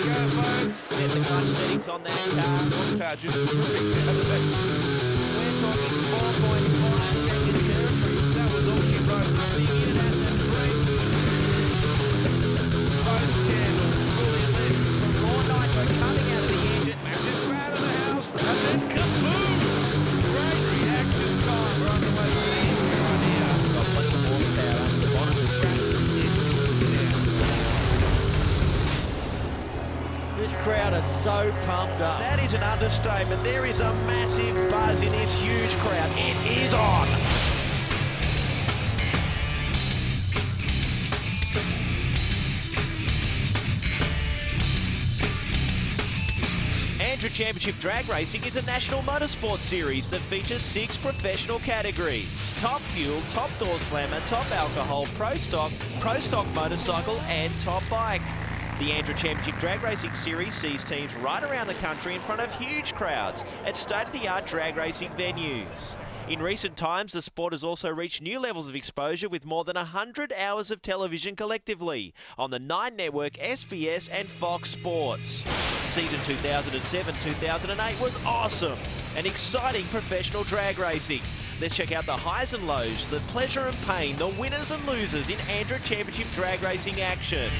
go, folks. Set the clutch settings on that car. Horsepower just tripping out of that. We're talking 4.5 second territory. That was all she wrote. Being in and out of that straight. Both candles fully lit. Some more nitro coming out of the engine. Massive crowd of the house. And then kaboom! Great reaction time. We're on the way to the end right here. Got plenty of horsepower under the bonnet. This crowd is so pumped up. That is an understatement. There is a massive buzz in this huge crowd. It is on. Andra Championship Drag Racing is a national motorsport series that features 6 professional categories: Top Fuel, Top Door Slammer, Top Alcohol, Pro Stock Motorcycle and Top Bike. The Andra Championship Drag Racing Series sees teams right around the country in front of huge crowds at state-of-the-art drag racing venues. In recent times, the sport has also reached new levels of exposure with more than 100 hours of television collectively on the 9 Network, SBS and Fox Sports. Season 2007-2008 was awesome and exciting professional drag racing. Let's check out the highs and lows, the pleasure and pain, the winners and losers in Andra Championship Drag Racing action.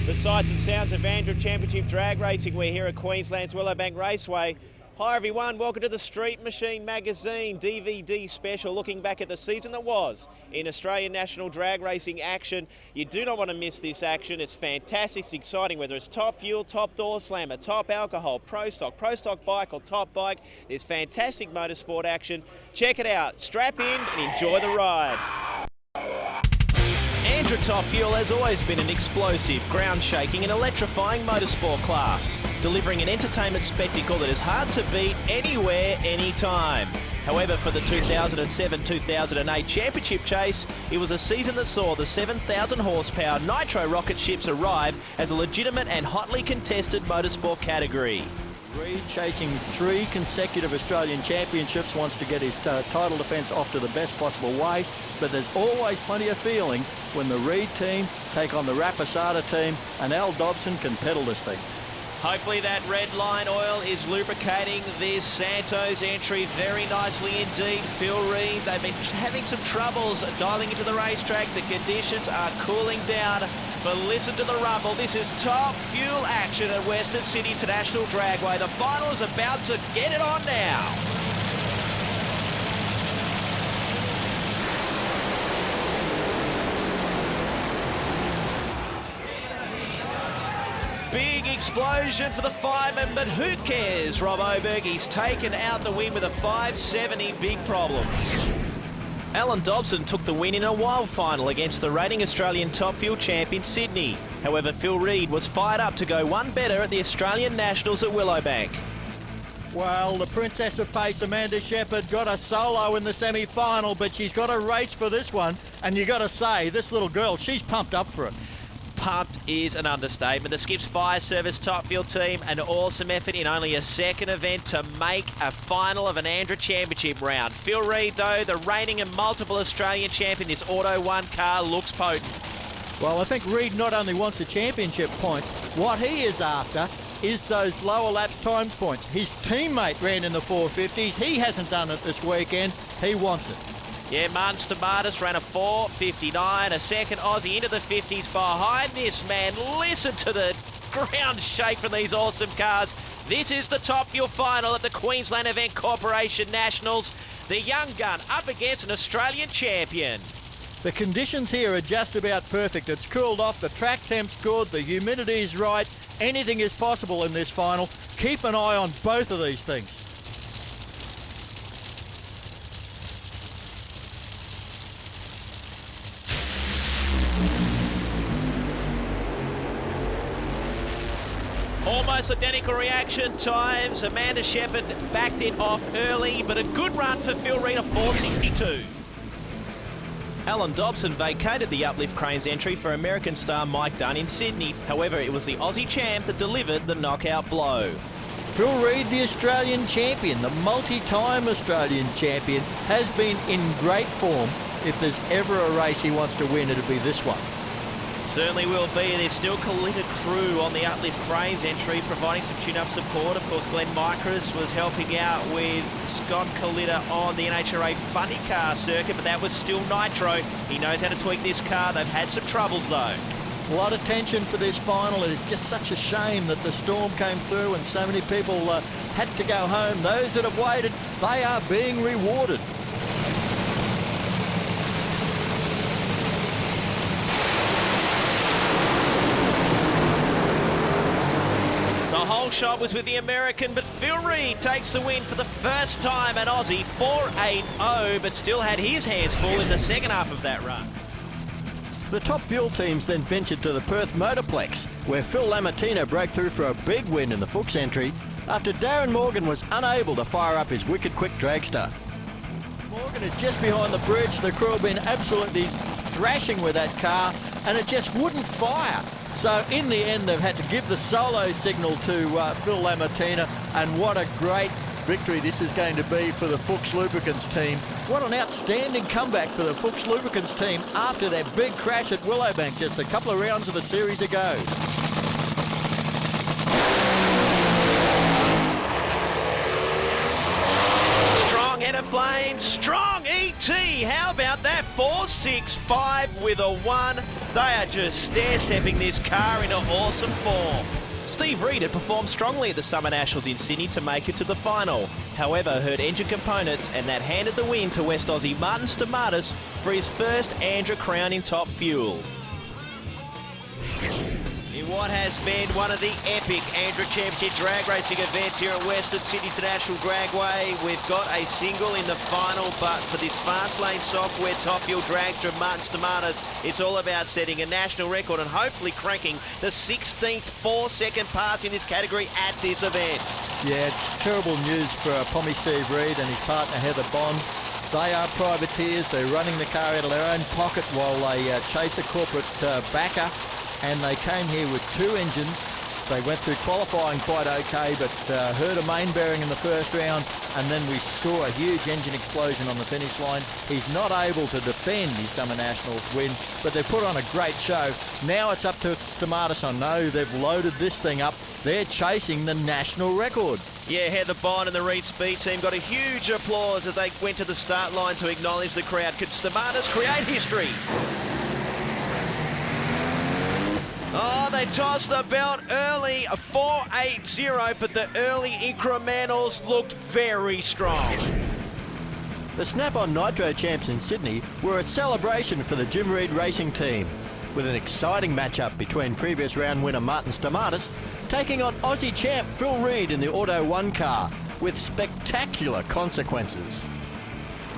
The sights and sounds of Andra Championship Drag Racing. We're here at Queensland's Willowbank Raceway. Hi everyone, welcome to the Street Machine Magazine DVD special, looking back at the season that was in Australian National Drag Racing action. You do not want to miss this action. It's fantastic, it's exciting, whether it's Top Fuel, Top Door Slammer, Top Alcohol, Pro Stock Bike or Top Bike. There's fantastic motorsport action. Check it out, strap in and enjoy the ride. Andra Top Fuel has always been an explosive, ground-shaking and electrifying motorsport class, delivering an entertainment spectacle that is hard to beat anywhere, anytime. However, for the 2007-2008 championship chase, it was a season that saw the 7,000 horsepower nitro rocket ships arrive as a legitimate and hotly contested motorsport category. Reid, chasing 3 consecutive Australian championships, wants to get his title defence off to the best possible way, but there's always plenty of feeling when the Reid team take on the Rapisada team, and Al Dobson can pedal this thing. Hopefully that red line oil is lubricating this Santos entry very nicely indeed. Phil Reid, they've been having some troubles dialing into the racetrack. The conditions are cooling down, but listen to the rumble. This is Top Fuel action at Western Sydney International Dragway. The final is about to get it on now. Big explosion for the fireman, but who cares? Rob Oberg, he's taken out the win with a 570, big problem. Alan Dobson took the win in a wild final against the reigning Australian Top Fuel champion Sydney. However, Phil Reid was fired up to go one better at the Australian Nationals at Willowbank. Well, the Princess of Pace, Amanda Shepherd, got a solo in the semi-final, but she's got a race for this one, and you got to say, this little girl, she's pumped up for it. Pumped is an understatement. The Skips Fire Service Top Fuel team, an awesome effort in only a second event to make a final of an Andra Championship round. Phil Reid, though, the reigning and multiple Australian champion, this Auto 1 car looks potent. Well, I think Reid not only wants a championship point, what he is after is those lower laps times points. His teammate ran in the 450s. He hasn't done it this weekend. He wants it. Yeah, Martin Stamatis ran a 4.59, a second Aussie into the 50s behind this man. Listen to the ground shake from these awesome cars. This is the Top Fuel final at the Queensland Event Corporation Nationals. The young gun up against an Australian champion. The conditions here are just about perfect. It's cooled off, the track temp's good, the humidity is right. Anything is possible in this final. Keep an eye on both of these things. Almost identical reaction times. Amanda Shepherd backed it off early, but a good run for Phil Reid, a 4.62. Alan Dobson vacated the Uplift Cranes entry for American star Mike Dunn in Sydney. However, it was the Aussie champ that delivered the knockout blow. Phil Reid, the Australian champion, the multi-time Australian champion, has been in great form. If there's ever a race he wants to win, it'll be this one. Certainly will be. There's still Kalita Crew on the uplift frames entry, providing some tune-up support. Of course, Glenn Micros was helping out with Scott Kalita on the NHRA funny car circuit, but that was still nitro. He knows how to tweak this car. They've had some troubles, though. A lot of tension for this final. It is just such a shame that the storm came through and so many people had to go home. Those that have waited, they are being rewarded. The whole shot was with the American, but Phil Reed takes the win for the first time at Aussie, 4-8-0, but still had his hands full in the second half of that run. The Top Fuel teams then ventured to the Perth Motorplex, where Phil Lamartine broke through for a big win in the Fuchs entry after Darren Morgan was unable to fire up his wicked quick dragster. Morgan is just behind the bridge. The crew have been absolutely thrashing with that car, and it just wouldn't fire. So in the end, they've had to give the solo signal to Phil Lamartine, and what a great victory this is going to be for the Fuchs Lubricants team. What an outstanding comeback for the Fuchs Lubricants team after their big crash at Willowbank just a couple of rounds of the series ago. Strong head of flame, strong ET. How about that? 4-6-5 with a 1. They are just stair-stepping this car into awesome form. Steve Reed had performed strongly at the Summer Nationals in Sydney to make it to the final. However, hurt engine components, and that handed the win to West Aussie Martin Stamatis for his first Andra crown in Top Fuel. In what has been one of the epic Andra Championship drag racing events here at Western Sydney International Dragway, we've got a single in the final, but for this fast lane software Top Fuel dragster Martin Stamatis, it's all about setting a national record and hopefully cranking the 16th 4-second pass in this category at this event. Yeah, it's terrible news for Pommy Steve Reed and his partner Heather Bond. They are privateers. They're running the car out of their own pocket while they chase a corporate backer. And they came here with 2 engines. They went through qualifying quite okay, but hurt a main bearing in the first round, and then we saw a huge engine explosion on the finish line. He's not able to defend his Summer Nationals win, but they've put on a great show. Now it's up to Stamatis. I know they've loaded this thing up. They're chasing the national record. Yeah, Heather Bond and the Reed Speed team got a huge applause as they went to the start line to acknowledge the crowd. Could Stamatis create history? Oh, they tossed the belt early, a 4-8-0, but the early incrementals looked very strong. The Snap-on Nitro champs in Sydney were a celebration for the Jim Reed racing team, with an exciting matchup between previous round winner Martin Stamatis taking on Aussie champ Phil Reed in the Auto 1 car, with spectacular consequences.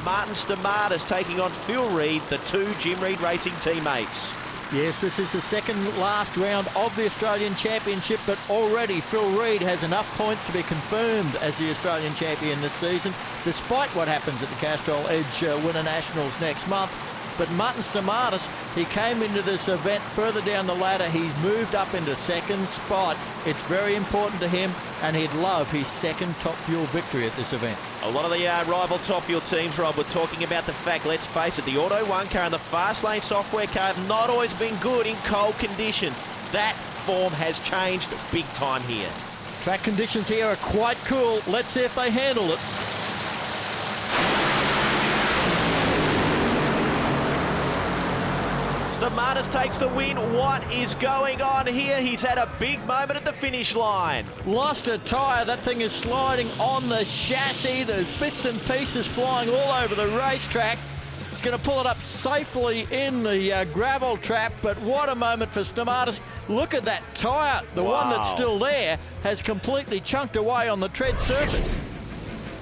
Martin Stamatis taking on Phil Reed, the 2 Jim Reed racing teammates. Yes, this is the second last round of the Australian Championship, but already Phil Reed has enough points to be confirmed as the Australian champion this season, despite what happens at the Castrol Edge Winter Nationals next month. But Martin Stamatis, he came into this event further down the ladder. He's moved up into second spot. It's very important to him, and he'd love his second Top Fuel victory at this event. A lot of the rival Top Fuel teams, Rob, were talking about the fact, let's face it, the Auto 1 car and the fast lane software car have not always been good in cold conditions. That form has changed big time here. Track conditions here are quite cool. Let's see if they handle it. Stamatis takes the win. What is going on here? He's had a big moment at the finish line. Lost a tyre. That thing is sliding on the chassis. There's bits and pieces flying all over the racetrack. He's going to pull it up safely in the gravel trap, but what a moment for Stamatis. Look at that tyre. The one that's still there has completely chunked away on the tread surface.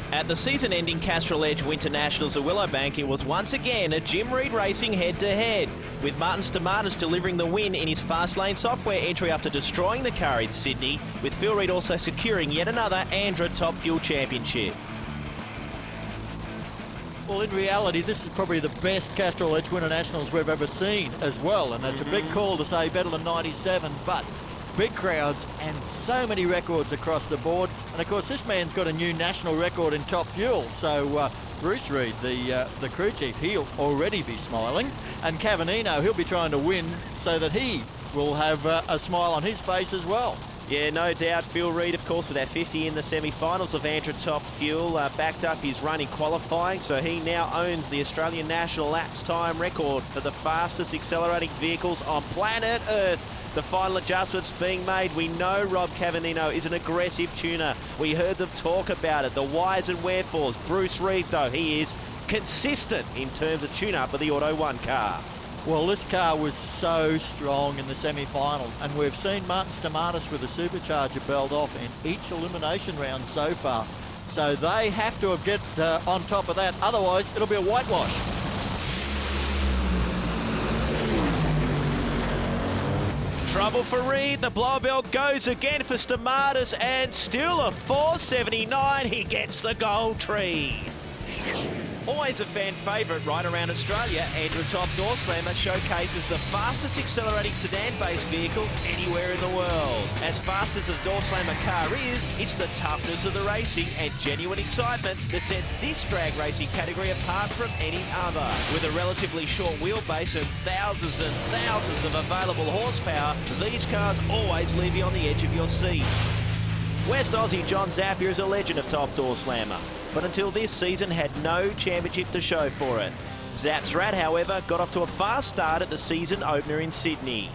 At the season-ending Castrol Edge Winter Nationals at Willowbank, it was once again a Jim Reed Racing head-to-head, with Martin Stamatis delivering the win in his fast lane software entry after destroying the car in Sydney, with Phil Reed also securing yet another Andra Top Fuel Championship. Well, in reality, this is probably the best Castrol Edge Winter Nationals we've ever seen as well, and that's a big call to say better than 97, but big crowds and so many records across the board. And of course, this man's got a new national record in Top Fuel. So Bruce Reed, the crew chief, he'll already be smiling. And Cavannino, he'll be trying to win so that he will have a smile on his face as well. Yeah, no doubt. Phil Reid, of course, with that 50 in the semi-finals of Andra Top Fuel, backed up his run in qualifying, so he now owns the Australian National Laps time record for the fastest accelerating vehicles on planet Earth. The final adjustments being made. We know Rob Cavannino is an aggressive tuner. We heard them talk about it, the whys and wherefores. Bruce Reid, though, he is consistent in terms of tune-up of the Auto 1 car. Well, this car was so strong in the semi-finals, and we've seen Martin Stamatis with a supercharger belt off in each elimination round so far. So they have to get on top of that, otherwise it'll be a whitewash. Trouble for Reid, the blower belt goes again for Stamatis, and still a 479, he gets the gold tree. Always a fan favourite right around Australia, Andra Top Door Slammer showcases the fastest accelerating sedan-based vehicles anywhere in the world. As fast as a door slammer car is, it's the toughness of the racing and genuine excitement that sets this drag racing category apart from any other. With a relatively short wheelbase and thousands of available horsepower, these cars always leave you on the edge of your seat. West Aussie John Zappia is a legend of Top Door Slammer, but until this season had no championship to show for it. Zap's Rat, however, got off to a fast start at the season opener in Sydney.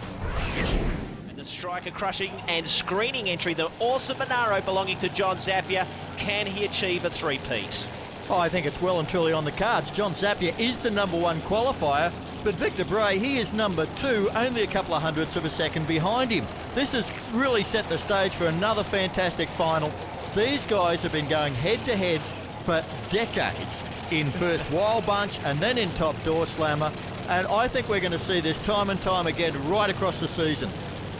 And the striker crushing and screening entry, the awesome Monaro belonging to John Zappia, can he achieve a three-piece? Oh, I think it's well and truly on the cards. John Zappia is the #1 qualifier, but Victor Bray, he is #2, only a couple of hundredths of a second behind him. This has really set the stage for another fantastic final. These guys have been going head-to-head for decades in first Wild Bunch and then in Top Door Slammer, and I think we're going to see this time and time again right across the season.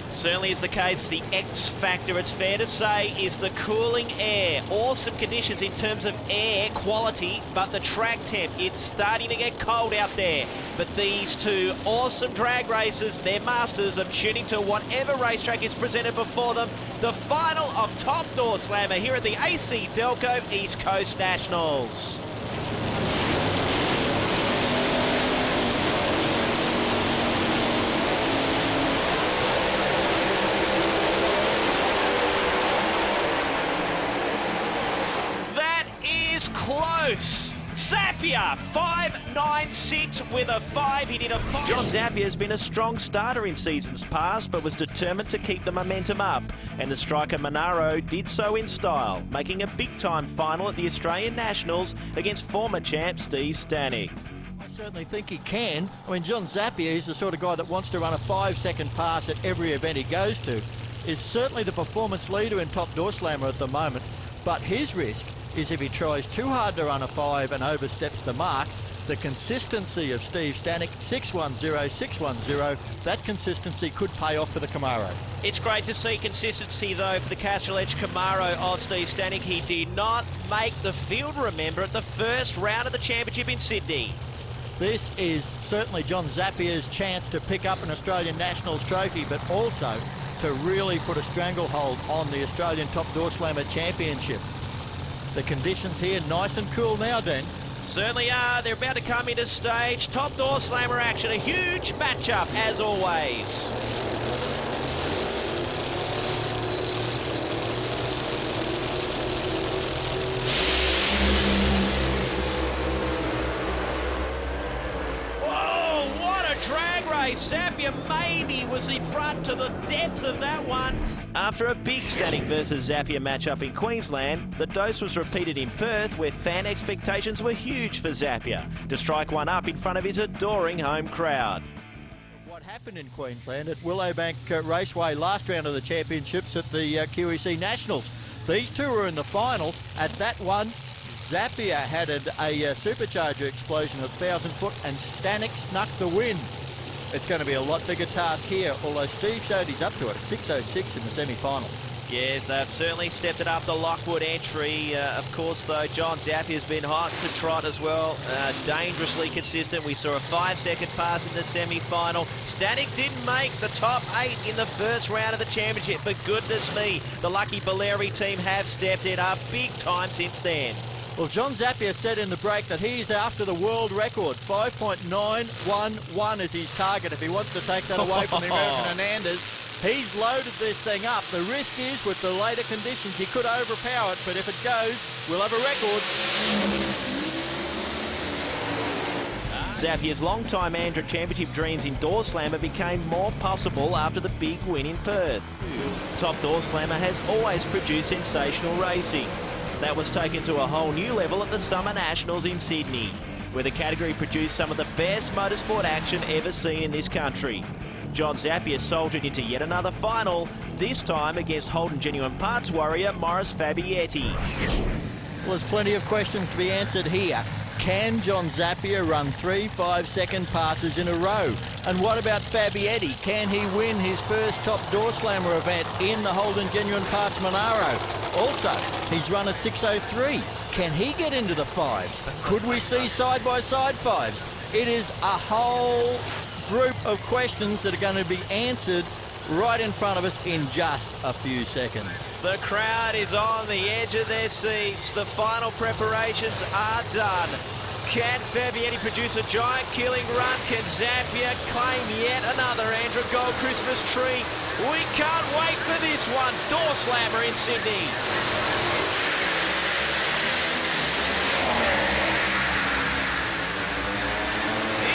Certainly is the case. The X factor, it's fair to say, is the cooling air. Awesome conditions in terms of air quality, but the track temp, it's starting to get cold out there. But these two awesome drag racers, they're masters of tuning to whatever racetrack is presented before them. The final of Top Door Slammer here at the AC Delco East Coast Nationals. Close. Zappia, 5.96 with a 5. He did a 5. John Zappia has been a strong starter in seasons past, but was determined to keep the momentum up. And the striker Monaro did so in style, making a big-time final at the Australian Nationals against former champ Steve Stanek. I certainly think he can. I mean, John Zappia is the sort of guy that wants to run a 5-second pass at every event he goes to. Is certainly the performance leader in Top Door Slammer at the moment, but his risk is if he tries too hard to run a 5 and oversteps the mark. The consistency of Steve Stanek, 610, 610, that consistency could pay off for the Camaro. It's great to see consistency, though, for the Castrol Edge Camaro of Steve Stanek. He did not make the field, remember, at the first round of the championship in Sydney. This is certainly John Zappia's chance to pick up an Australian Nationals trophy, but also to really put a stranglehold on the Australian Top Door Slammer Championship. The conditions here nice and cool now, Dan. Certainly are. They're about to come into stage. Top Door Slammer action. A huge matchup, as always. Whoa, what a drag race. Zappia maybe was in front to the depth of that one. After a big Stanek versus Zappia matchup in Queensland, the dose was repeated in Perth, where fan expectations were huge for Zappia to strike one up in front of his adoring home crowd. What happened in Queensland at Willowbank Raceway last round of the championships at the QEC Nationals? These two were in the final. At that one, Zappia had a supercharger explosion of 1,000 foot and Stanek snuck the win. It's going to be a lot bigger task here, although Steve showed he's up to it, 6.06 in the semi-final. Yeah, they've certainly stepped it up, the Lockwood entry. Of course, though, John Zappia has been hot to trot as well. Dangerously consistent. We saw a 5-second pass in the semi-final. Stanek didn't make the top 8 in the first round of the championship, but goodness me, the lucky Valeri team have stepped it up big time since then. Well, John Zappia said in the break that he's after the world record. 5.911 is his target if he wants to take that away from the American Hernandez. He's loaded this thing up. The risk is with the later conditions, he could overpower it, but if it goes, we'll have a record. Zappia's long-time Andra Championship dreams in door slammer became more possible after the big win in Perth. Top door slammer has always produced sensational racing. That was taken to a whole new level at the Summer Nationals in Sydney, where the category produced some of the best motorsport action ever seen in this country. John Zappia soldiered into yet another final, this time against Holden Genuine Parts warrior Maurice Fabietti. Well, there's plenty of questions to be answered here. Can John Zappia run 3 5-second passes in a row? And what about Fabietti? Can he win his first top door slammer event in the Holden Genuine Parts Monaro? Also, he's run a 6:03. Can he get into the fives? Could we see side-by-side fives? It is a whole group of questions that are going to be answered right in front of us in just a few seconds. The crowd is on the edge of their seats. The final preparations are done. Can Fabietti produce a giant killing run? Can Zappia claim yet another Andra Gold Christmas tree? We can't wait for this one. Door slammer in Sydney.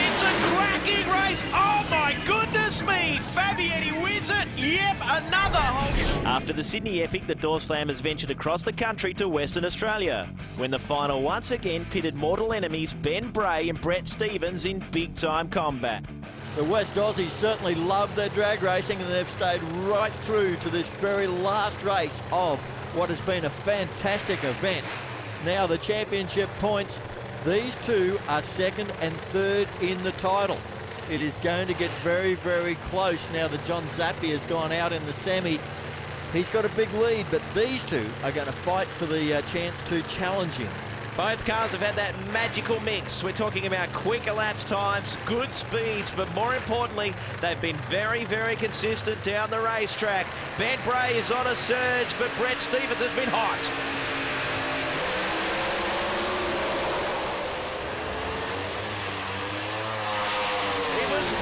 It's a cracking race. Oh my goodness me. Fabietti wins it. Yep, another hole. After the Sydney Epic, the door slammers ventured across the country to Western Australia, when the final once again pitted mortal enemies Ben Bray and Brett Stevens in big-time combat. The West Aussies certainly love their drag racing, and they've stayed right through to this very last race of what has been a fantastic event. Now the championship points, these two are second and third in the title. It is going to get very, very close now that John Zappia has gone out in the semi. He's got a big lead, but these two are going to fight for the chance to challenge him. Both cars have had that magical mix. We're talking about quick elapsed times, good speeds, but more importantly, they've been very, very consistent down the racetrack. Ben Bray is on a surge, but Brett Stevens has been hot.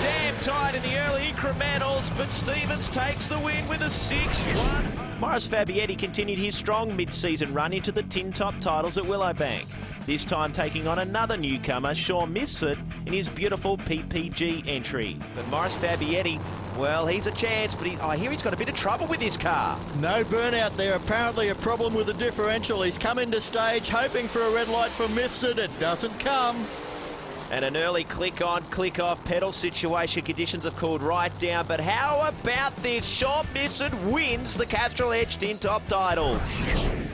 Damn tight in the early incrementals, but Stevens takes the win with a 6-1. Maurice Fabietti continued his strong mid-season run into the tin top titles at Willowbank, this time taking on another newcomer, Sean Misford, in his beautiful PPG entry. But Maurice Fabietti, well, he's a chance, but I hear he's got a bit of trouble with his car. No burnout there, apparently a problem with the differential. He's come into stage hoping for a red light from Misford. It doesn't come. And an early click-on, click-off pedal situation. Conditions have cooled right down. But how about this? Sean Misford wins the Castrol Edge Tin Top titles.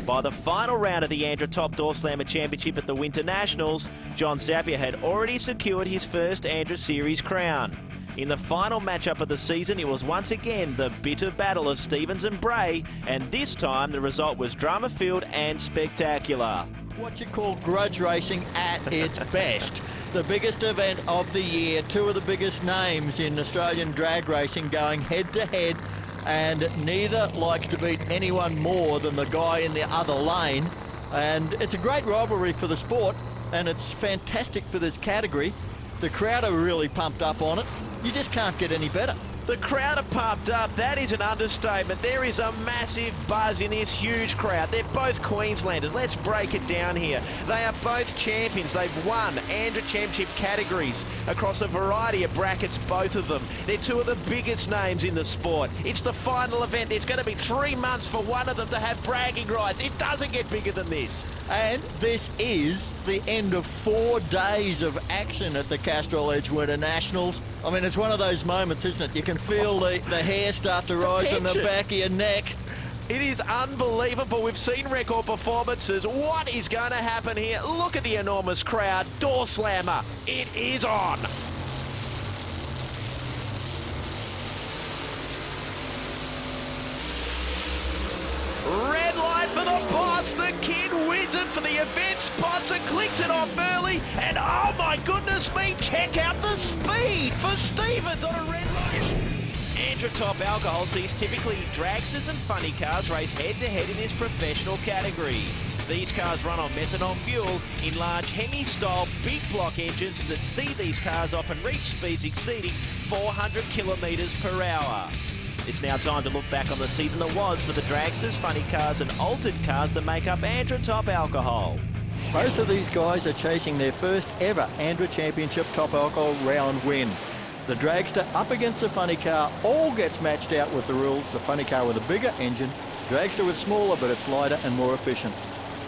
By the final round of the Andra Top Door Slammer Championship at the Winter Nationals, John Zappia had already secured his first Andra Series crown. In the final matchup of the season, it was once again the bitter battle of Stevens and Bray, and this time the result was drama-filled and spectacular. What you call grudge racing at its best. The biggest event of the year, two of the biggest names in Australian drag racing going head-to-head, and neither likes to beat anyone more than the guy in the other lane. And it's a great rivalry for the sport, and it's fantastic for this category. The crowd are really pumped up on it. You just can't get any better. The crowd are pumped up. That is an understatement. There is a massive buzz in this huge crowd. They're both Queenslanders. Let's break it down here. They are both champions. They've won Andra Championship categories across a variety of brackets, both of them. They're two of the biggest names in the sport. It's the final event. It's going to be 3 months for one of them to have bragging rights. It doesn't get bigger than this. And this is the end of 4 days of action at the Castrol Edge Winter Nationals. I mean, it's one of those moments, isn't it? You can feel the hair start to rise on the back of your neck. It is unbelievable. We've seen record performances. What is going to happen here? Look at the enormous crowd. Door slammer. It is on. Red light for the boss. The kid wins it for the event sponsor. Clicks it off early. And oh my goodness me, check out the speed for Stevens on a red light. Andra Top Alcohol sees typically dragsters and funny cars race head-to-head in this professional category. These cars run on methanol fuel in large Hemi-style big block engines that see these cars often reach speeds exceeding 400 kilometres per hour. It's now time to look back on the season that was for the dragsters, funny cars and altered cars that make up Andra Top Alcohol. Both of these guys are chasing their first ever Andra Championship Top Alcohol round win. The dragster up against the funny car all gets matched out with the rules. The funny car with a bigger engine, dragster with smaller, but it's lighter and more efficient.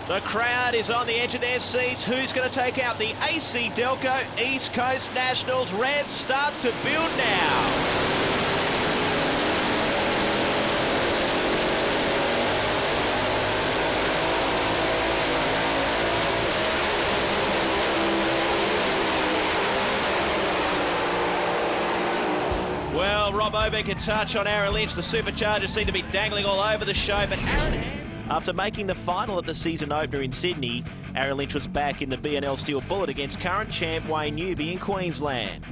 The crowd is on the edge of their seats. Who's going to take out the AC Delco East Coast Nationals? Revs start to build now. Well, Rob Obeck can touch on Aaron Lynch. The Superchargers seem to be dangling all over the show, but after making the final at the season opener in Sydney, Aaron Lynch was back in the B&L Steel Bullet against current champ Wayne Newby in Queensland.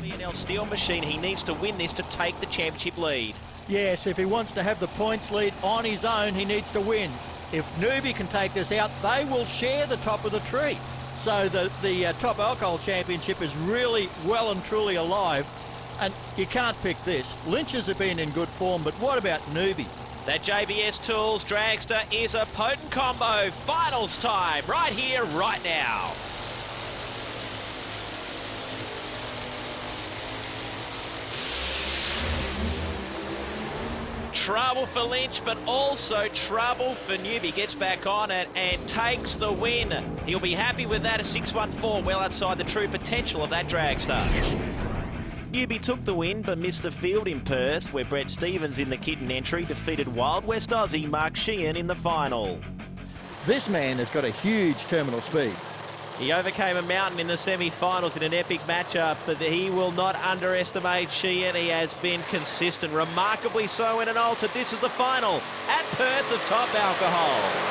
B&L Steel Machine, he needs to win this to take the championship lead. Yes, if he wants to have the points lead on his own, he needs to win. If Newby can take this out, they will share the top of the tree. So the Top Alcohol Championship is really well and truly alive. And you can't pick this. Lynch's have been in good form, but what about Newby? That JBS Tools dragster is a potent combo. Finals time, right here, right now. Trouble for Lynch, but also trouble for Newby. Gets back on it and takes the win. He'll be happy with that, a 6.14, well outside the true potential of that dragster. Newby took the win but missed the field in Perth, where Brett Stevens in the kitten entry defeated Wild West Aussie Mark Sheehan in the final. This man has got a huge terminal speed. He overcame a mountain in the semi-finals in an epic matchup, but he will not underestimate Sheehan. He has been consistent, remarkably so in an altered. This is the final at Perth, the Top Alcohol.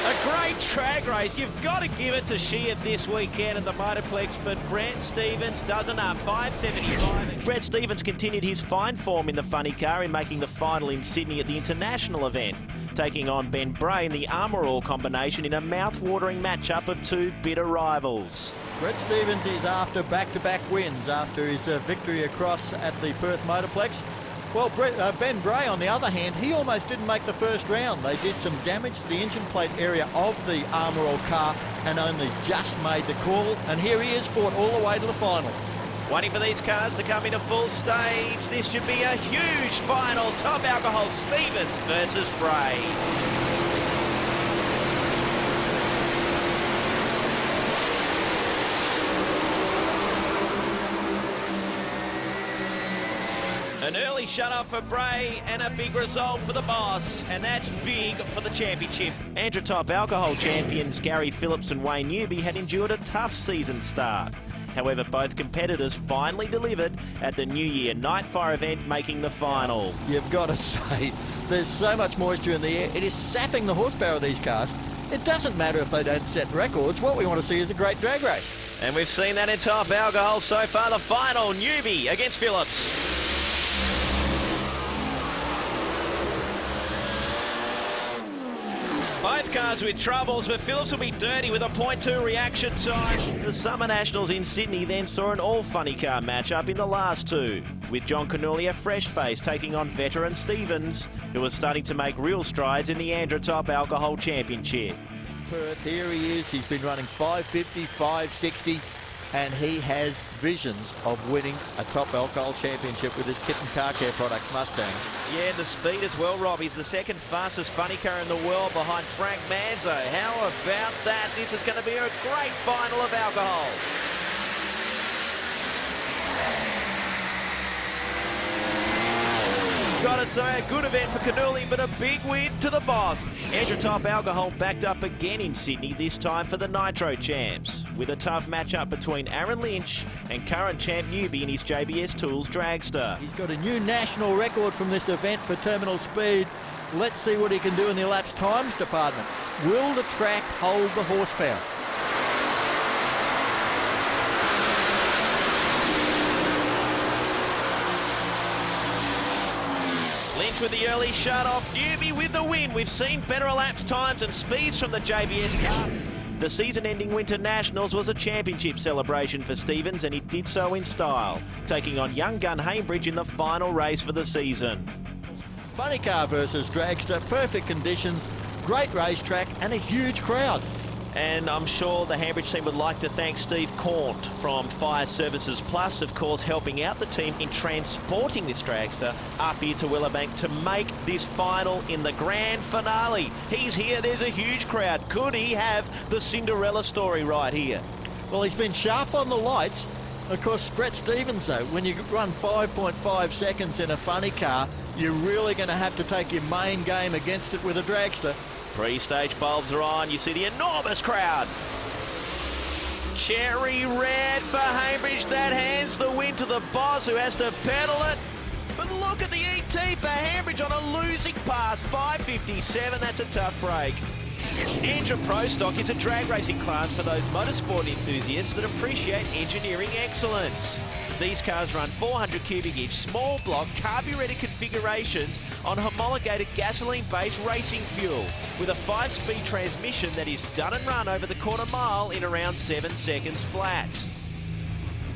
A great drag race. You've got to give it to Sheehan this weekend at the Motorplex, but Brett Stevens does enough. 5.75. Brett Stevens continued his fine form in the funny car in making the final in Sydney at the international event, taking on Ben Bray in the Armour All combination in a mouth-watering matchup of two bitter rivals. Brett Stevens is after back-to-back wins after his victory across at the Perth Motorplex. Well, Ben Bray, on the other hand, he almost didn't make the first round. They did some damage to the engine plate area of the Armour All car and only just made the call. And here he is, fought all the way to the final. Waiting for these cars to come into full stage. This should be a huge final. Top Alcohol, Stevens versus Bray. An early shut-off for Bray and a big result for the boss, and that's big for the championship. Andra Top Alcohol champions Gary Phillips and Wayne Newby had endured a tough season start. However, both competitors finally delivered at the New Year Nightfire event, making the final. You've got to say, there's so much moisture in the air. It is sapping the horsepower of these cars. It doesn't matter if they don't set records. What we want to see is a great drag race. And we've seen that in Top Alcohol so far. The final, Newby against Phillips. Both cars with troubles, but Phillips will be dirty with a 0.2 reaction time. The Summer Nationals in Sydney then saw an all-funny car matchup in the last two, with John Cannulli, a fresh face, taking on veteran Stevens, who was starting to make real strides in the Andra Top Alcohol Championship. Perth, here he is. He's been running 550, 560, and he has visions of winning a Top Alcohol Championship with his Kitten Car Care Products Mustang. Yeah, the speed as well, Rob. He's the second fastest funny car in the world behind Frank Manzo. How about that? This is going to be a great final of alcohol. Gotta say, a good event for Cannulli, but a big win to the boss. Andra Top Alcohol backed up again in Sydney, this time for the Nitro Champs, with a tough matchup between Aaron Lynch and current champ Newby in his JBS Tools dragster. He's got a new national record from this event for terminal speed. Let's see what he can do in the elapsed times department. Will the track hold the horsepower? Elapsed with the early shut-off. Newbie with the win. We've seen better elapsed times and speeds from the JBS car. The season-ending Winter Nationals was a championship celebration for Stevens, and he did so in style, taking on young gun Heimbridge in the final race for the season. Funny car versus dragster, perfect conditions, great racetrack and a huge crowd. And I'm sure the Heimbridge team would like to thank Steve Cornt from Fire Services Plus, of course, helping out the team in transporting this dragster up here to Willowbank to make this final in the grand finale. He's here, there's a huge crowd. Could he have the Cinderella story right here? Well, he's been sharp on the lights. Of course, Brett Stevens, though, when you run 5.5 seconds in a funny car, you're really going to have to take your main game against it with a dragster. Pre-stage bulbs are on. You see the enormous crowd. Cherry red for Heimbridge. That hands the win to the boss, who has to pedal it. But look at the ET for Heimbridge on a losing pass. 5.57. That's a tough break. Andra Pro Stock is a drag racing class for those motorsport enthusiasts that appreciate engineering excellence. These cars run 400 cubic inch small block carbureted configurations on homologated gasoline-based racing fuel with a 5-speed transmission that is done and run over the quarter mile in around 7 seconds flat.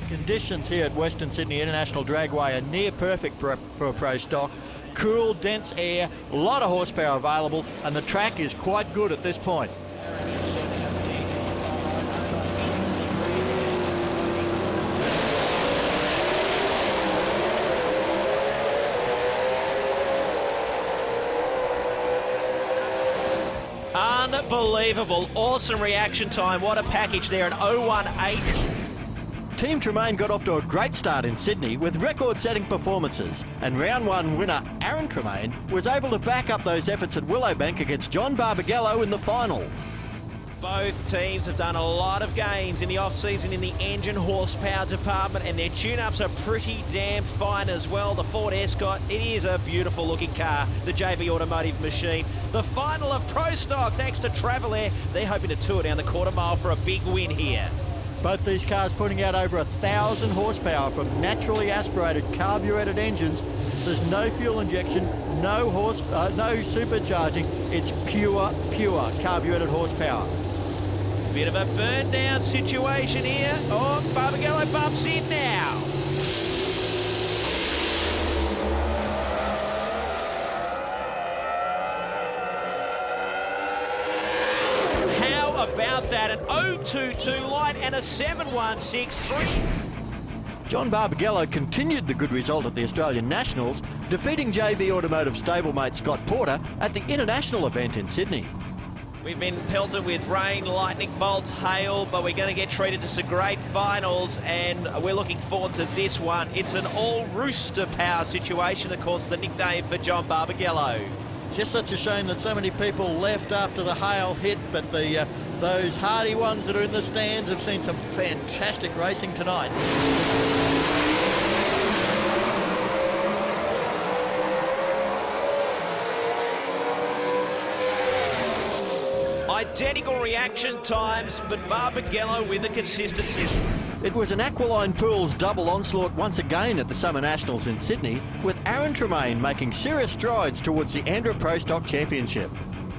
Conditions here at Western Sydney International Dragway are near perfect for Pro Stock. Cool, dense air, a lot of horsepower available, and the track is quite good at this point. Unbelievable, awesome reaction time. What a package there, an 018. Team Tremaine got off to a great start in Sydney with record-setting performances, and round one winner Aaron Tremaine was able to back up those efforts at Willowbank against John Barbagallo in the final. Both teams have done a lot of gains in the off-season in the engine horsepower department, and their tune-ups are pretty damn fine as well. The Ford Escort, it is a beautiful looking car, the JB Automotive machine. The final of Pro Stock, thanks to Travel Air. They're hoping to tour down the quarter mile for a big win here. Both these cars putting out over 1,000 horsepower from naturally aspirated carbureted engines. There's no fuel injection, no supercharging. It's pure carbureted horsepower. Bit of a burn down situation here. Oh, Barbagallo bumps in now. How about that? An 022 light and a 7163. John Barbagallo continued the good result at the Australian Nationals, defeating JB Automotive stablemate Scott Porter at the international event in Sydney. We've been pelted with rain, lightning bolts, hail, but we're going to get treated to some great finals, and we're looking forward to this one. It's an all-rooster power situation, of course, the nickname for John Barbagallo. Just such a shame that so many people left after the hail hit, but those hardy ones that are in the stands have seen some fantastic racing tonight. Identical reaction times, but Barbagallo with the consistency. It was an Aquiline Pools double onslaught once again at the Summer Nationals in Sydney, with Aaron Tremaine making serious strides towards the Andra Pro Stock Championship.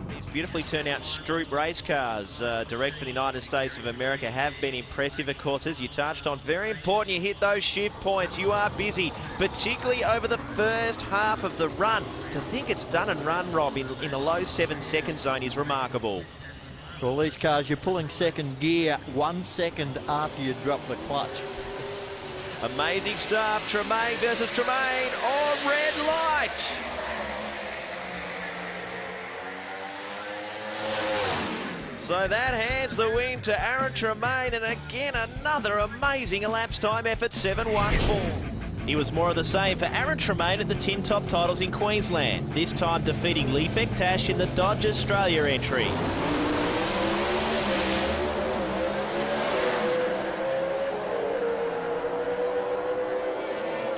These beautifully turned out Stroop race cars, direct from the United States of America, have been impressive, of course, as you touched on. Very important you hit those shift points. You are busy, particularly over the first half of the run. To think it's done and run, Rob, in the low 7-second zone is remarkable. For all these cars, you're pulling second gear 1 second after you drop the clutch. Amazing stuff. Tremaine versus Tremaine. Oh, red light. So that hands the win to Aaron Tremaine, and again another amazing elapsed time effort, 7.14. It was more of the same for Aaron Tremaine at the Tin Top titles in Queensland, this time defeating Lee Bektash in the Dodge Australia entry.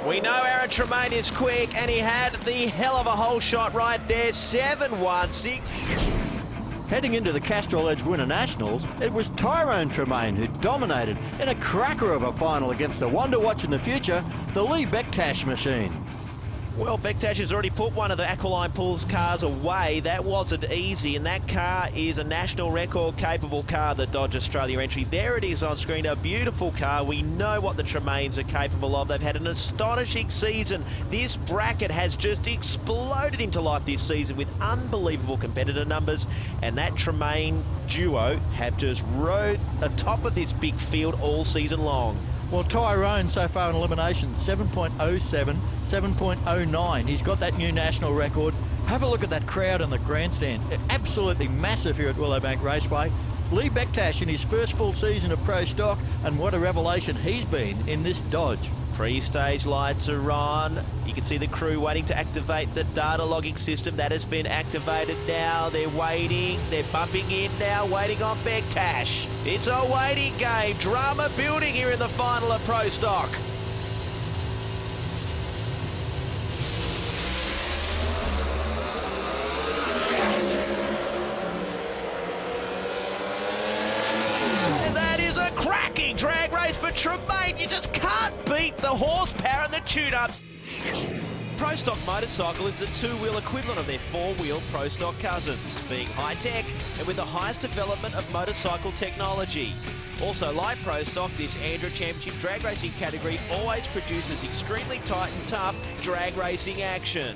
We know Aaron Tremaine is quick, and he had the hell of a hole shot right there, 7.16. Heading into the Castrol Edge Winter Nationals, it was Tyrone Tremaine who dominated in a cracker of a final against the wonder watch in the future, the Lee Bektash machine. Well, Bektash has already put one of the Aquiline Pools cars away. That wasn't easy, and that car is a national record capable car, the Dodge Australia entry. There it is on screen, a beautiful car. We know what the Tremaines are capable of. They've had an astonishing season. This bracket has just exploded into life this season with unbelievable competitor numbers, and that Tremaine duo have just rode atop of this big field all season long. Well, Tyrone so far in elimination, 7.07, 7.09. He's got that new national record. Have a look at that crowd in the grandstand. They're absolutely massive here at Willowbank Raceway. Lee Bektash in his first full season of Pro Stock, and what a revelation he's been in this Dodge. Pre-stage lights are on. You can see the crew waiting to activate the data logging system. That has been activated now. They're waiting. They're bumping in now, waiting on Bektash. It's a waiting game. Drama building here in the final of Pro Stock. Cracking drag race, but Tremaine, you just can't beat the horsepower and the tune-ups. Pro Stock Motorcycle is the two-wheel equivalent of their four-wheel Pro Stock cousins, being high-tech and with the highest development of motorcycle technology. Also, like Pro Stock, this Andra Championship drag racing category always produces extremely tight and tough drag racing action.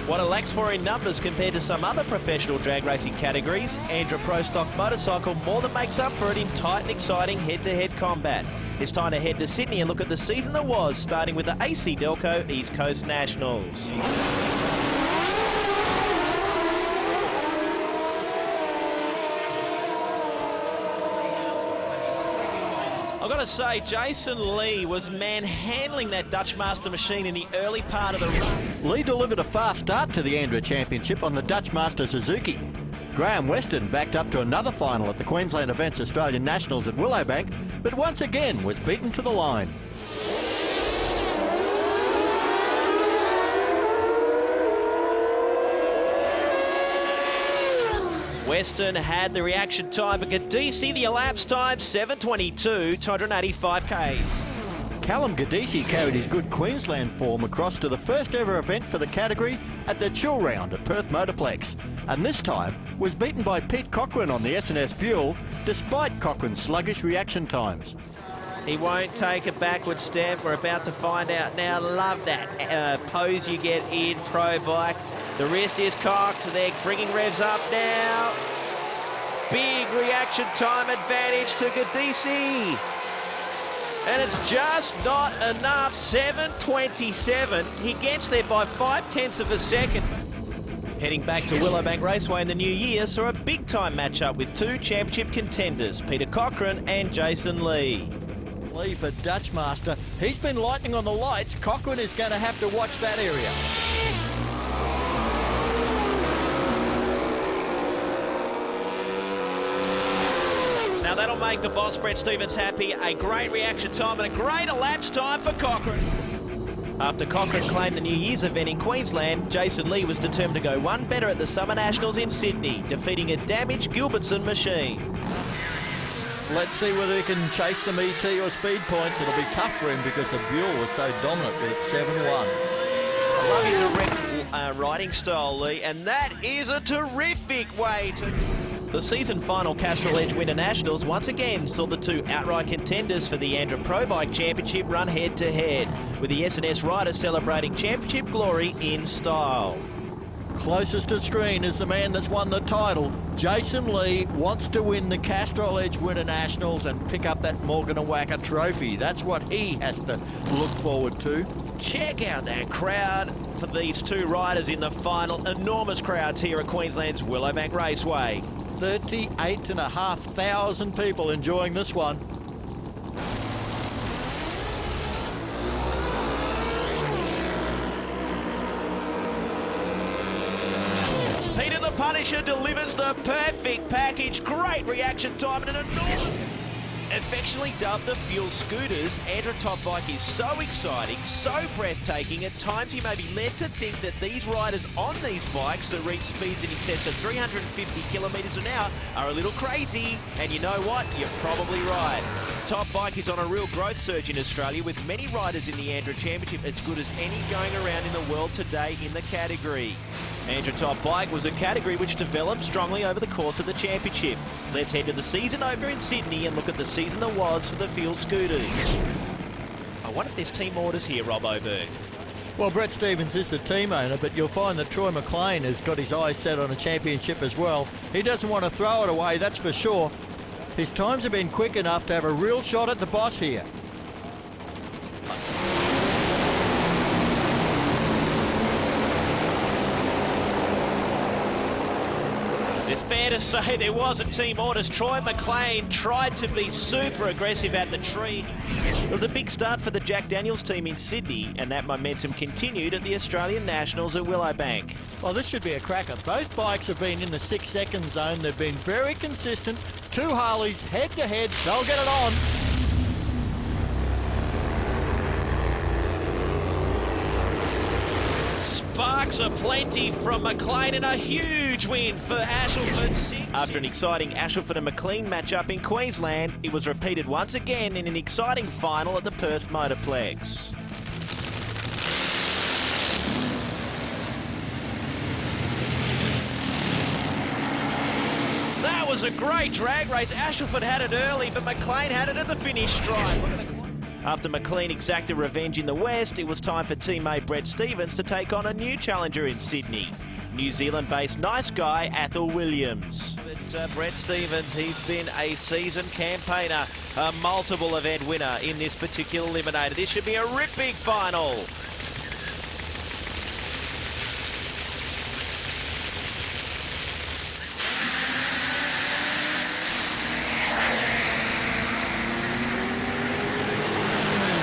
What it lacks for in numbers compared to some other professional drag racing categories, Andra Pro Stock Motorcycle more than makes up for it in tight and exciting head-to-head combat. It's time to head to Sydney and look at the season that was, starting with the AC Delco East Coast Nationals. I've got to say, Jason Lee was manhandling that Dutch Master machine in the early part of the run. Lee delivered a fast start to the Andra Championship on the Dutch Master Suzuki. Graham Weston backed up to another final at the Queensland Events Australian Nationals at Willowbank, but once again was beaten to the line. Weston had the reaction time, but Gadisi the elapsed time, 7:22, 285 Ks. Callum Gadisi carried his good Queensland form across to the first ever event for the category at the Chill Round at Perth Motorplex, and this time was beaten by Pete Cochran on the S&S Buell, despite Cochran's sluggish reaction times. He won't take a backward step. We're about to find out now. Love that pose you get in Pro Bike. The wrist is cocked. They're bringing revs up now. Big reaction time advantage to Gadisi. And it's just not enough. 7:27. He gets there by 0.5 of a second. Heading back to Willowbank Raceway in the new year saw a big-time matchup with two championship contenders, Peter Cochran and Jason Lee. Lee for Dutch Master. He's been lightning on the lights. Cochran is going to have to watch that area. Now that'll make the boss, Brett Stevens, happy. A great reaction time and a great elapsed time for Cochran. After Cochran claimed the New Year's event in Queensland, Jason Lee was determined to go one better at the Summer Nationals in Sydney, defeating a damaged Gilbertson machine. Let's see whether he can chase some ET or speed points. It'll be tough for him because the Buell was so dominant with its 7-1. I love his erect riding style, Lee, and that is a terrific way to... The season final Castrol Edge Winter Nationals once again saw the two outright contenders for the Andra Pro Bike Championship run head-to-head, with the S&S riders celebrating championship glory in style. Closest to screen is the man that's won the title. Jason Lee wants to win the Castrol Edge Winter Nationals and pick up that Morgan & Wacker trophy. That's what he has to look forward to. Check out that crowd for these two riders in the final. Enormous crowds here at Queensland's Willowbank Raceway. 38,500 people enjoying this one. Peter the Punisher delivers the perfect package. Great reaction time and an enormous... Affectionately dubbed the Fuel Scooters, Andra Top Bike is so exciting, so breathtaking, at times you may be led to think that these riders on these bikes that reach speeds in excess of 350 kilometres an hour are a little crazy. And you know what? You're probably right. Top Bike is on a real growth surge in Australia, with many riders in the Andra Championship as good as any going around in the world today in the category. Andra Top Bike was a category which developed strongly over the course of the championship. Let's head to the season opener in Sydney and look at the season that was for the Fuel Scooters. I wonder if there's team orders here, Rob Oberg. Well, Brett Stevens is the team owner, but you'll find that Troy McLean has got his eyes set on a championship as well. He doesn't want to throw it away, that's for sure. His times have been quick enough to have a real shot at the boss here. It's fair to say there wasn't team orders. Troy McLean tried to be super aggressive at the tree. It was a big start for the Jack Daniels team in Sydney, and that momentum continued at the Australian Nationals at Willowbank. Well, this should be a cracker. Both bikes have been in the 6-second zone. They've been very consistent. Two Harleys head-to-head. They'll get it on. Sparks aplenty from McLean and a huge win for Ashleford. After an exciting Ashleford and McLean matchup in Queensland, it was repeated once again in an exciting final at the Perth Motorplex. That was a great drag race. Ashleford had it early, but McLean had it at the finish stripe. After McLean exacted revenge in the West, it was time for teammate Brett Stevens to take on a new challenger in Sydney. New Zealand-based nice guy Athel Williams. But Brett Stevens, he's been a seasoned campaigner, a multiple event winner in this particular eliminator. This should be a rip big final.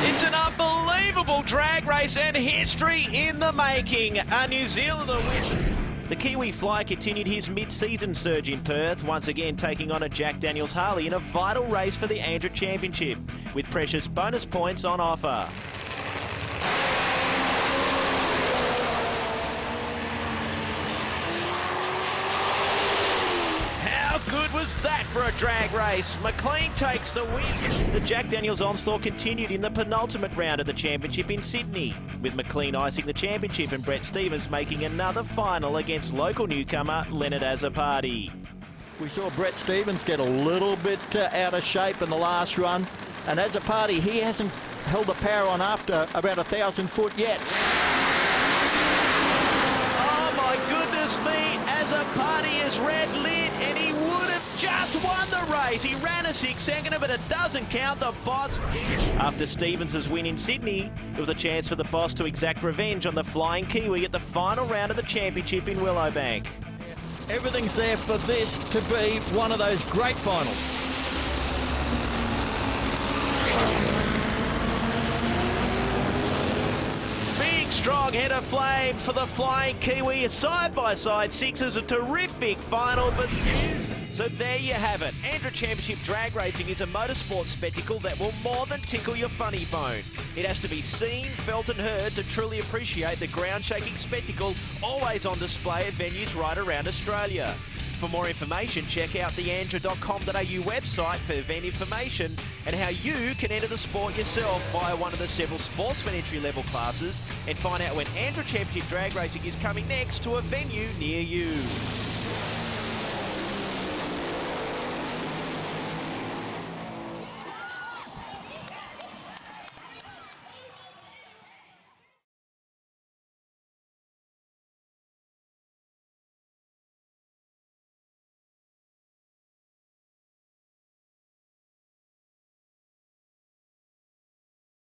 It's an unbelievable drag race and history in the making. A New Zealander wins. The Kiwi Fly continued his mid-season surge in Perth, once again taking on a Jack Daniels Harley in a vital race for the Andra Championship, with precious bonus points on offer. How good was that for a drag race? McLean takes the win. The Jack Daniels onslaught continued in the penultimate round of the championship in Sydney, with McLean icing the championship and Brett Stevens making another final against local newcomer Leonard Azzopardi. We saw Brett Stevens get a little bit out of shape in the last run, and Azzopardi, he hasn't held the power on after about 1,000 foot yet. Oh my goodness me, Azzopardi is red lit, and he would have just won the race. He ran a 6-seconder, but it doesn't count. The boss. After Stevens' win in Sydney, there was a chance for the boss to exact revenge on the Flying Kiwi at the final round of the championship in Willowbank. Everything's there for this to be one of those great finals. Strong head of flame for the Flying Kiwi. Side-by-side sixes, a terrific final, but so there you have it. Andra Championship drag racing is a motorsport spectacle that will more than tickle your funny bone. It has to be seen, felt and heard to truly appreciate the ground-shaking spectacle always on display at venues right around Australia. For more information, check out the andra.com.au website for event information and how you can enter the sport yourself via one of the several sportsman entry-level classes, and find out when Andra Championship Drag Racing is coming next to a venue near you.